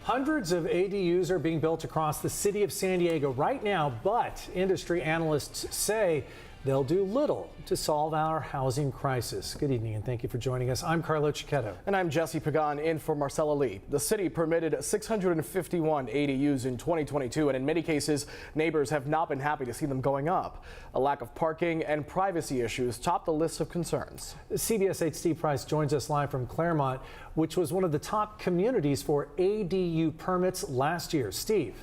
Hundreds of ADUs are being built across the city of San Diego right now, but industry analysts say they'll do little to solve our housing crisis. Good evening and thank you for joining us. I'm Carlo Cicchetto. And I'm Jesse Pagan in for Marcella Lee. The city permitted 651 ADUs in 2022, and in many cases, neighbors have not been happy to see them going up. A lack of parking and privacy issues top the list of concerns. CBS 8's Steve Price joins us live from Claremont, which was one of the top communities for ADU permits last year. Steve.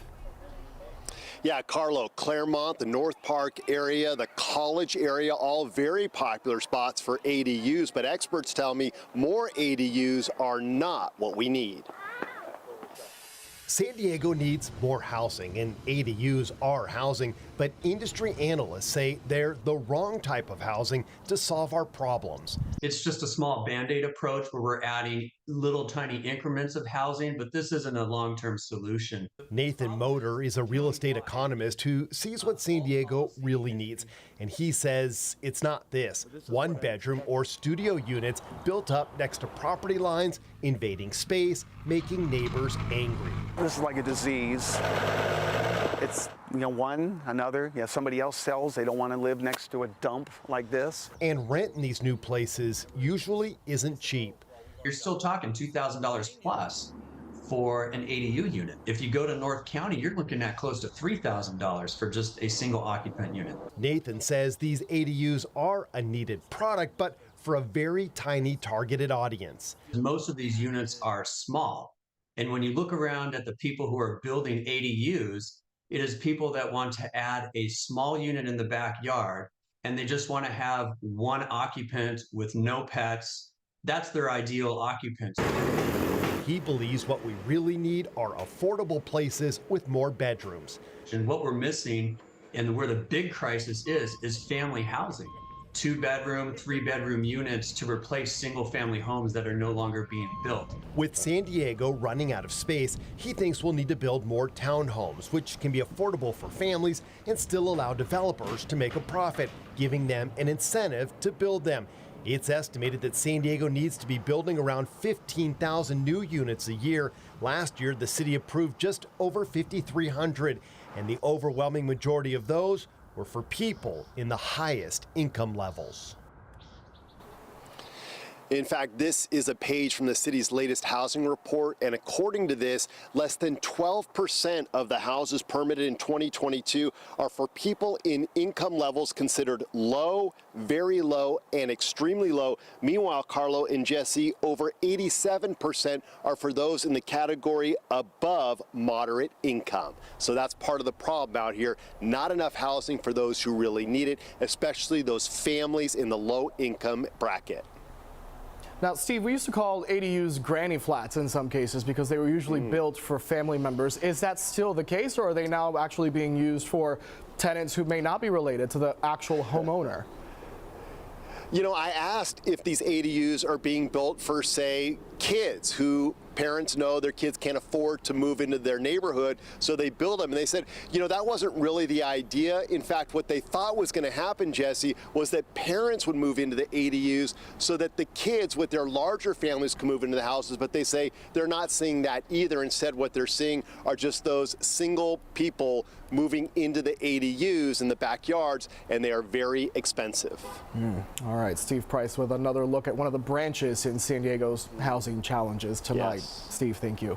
Yeah, Carlo, Claremont, the North Park area, the College area, all very popular spots for ADUs, but experts tell me more ADUs are not what we need. San Diego needs more housing, and ADUs are housing, but industry analysts say they're the wrong type of housing to solve our problems. It's just a small Band-Aid approach where we're adding little tiny increments of housing, but this isn't a long-term solution. Nathan Moeder is a real estate economist who sees what San Diego really needs, and he says it's not this one-bedroom or studio units built up next to property lines, invading space, making neighbors angry. This is like a disease. It's, one, another, somebody else sells. They don't want to live next to a dump like this. And rent in these new places usually isn't cheap. You're still talking $2,000 plus for an ADU unit. If you go to North County, you're looking at close to $3,000 for just a single occupant unit. Nathan says these ADUs are a needed product, but for a very tiny targeted audience. Most of these units are small. And when you look around at the people who are building ADUs, it is people that want to add a small unit in the backyard, and they just want to have one occupant with no pets. That's their ideal occupant. He believes what we really need are affordable places with more bedrooms. And what we're missing, and where the big crisis is family housing. 2-bedroom, 3-bedroom units to replace single-family homes that are no longer being built. With San Diego running out of space, he thinks we'll need to build more townhomes, which can be affordable for families and still allow developers to make a profit, giving them an incentive to build them. It's estimated that San Diego needs to be building around 15,000 new units a year. Last year, the city approved just over 5,300, and the overwhelming majority of those were for people in the highest income levels. In fact, this is a page from the city's latest housing report, and according to this, less than 12% of the houses permitted in 2022 are for people in income levels considered low, very low, and extremely low. Meanwhile, Carlo and Jesse, over 87% are for those in the category above moderate income. So that's part of the problem out here. Not enough housing for those who really need it, especially those families in the low income bracket. Now, Steve, we used to call ADUs granny flats in some cases because they were usually built for family members. Is that still the case, or are they now actually being used for tenants who may not be related to the actual homeowner? I asked if these ADUs are being built for, say, kids who parents know their kids can't afford to move into their neighborhood, so they build them. And they said, that wasn't really the idea. In fact, what they thought was going to happen, Jesse, was that parents would move into the ADUs so that the kids with their larger families can move into the houses. But they say they're not seeing that either. Instead, what they're seeing are just those single people moving into the ADUs in the backyards, and they are very expensive. All right, Steve Price with another look at one of the branches in San Diego's housing challenges tonight. Yes. Steve, thank you.